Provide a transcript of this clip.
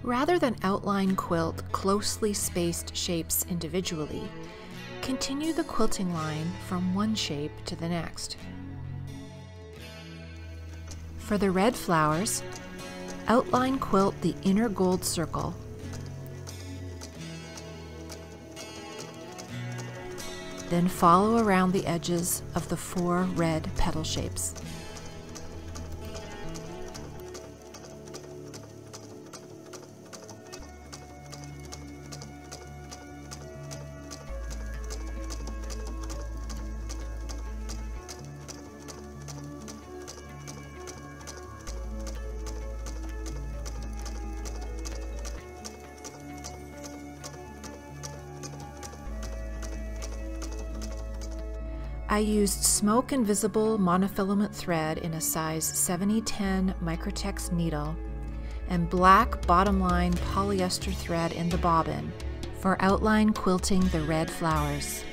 Rather than outline quilt closely spaced shapes individually, continue the quilting line from one shape to the next. For the red flowers, outline quilt the inner gold circle. Then follow around the edges of the 4 red petal shapes. I used smoke invisible monofilament thread in a size 7010 Microtex needle and black bottom line polyester thread in the bobbin for outline quilting the red flowers.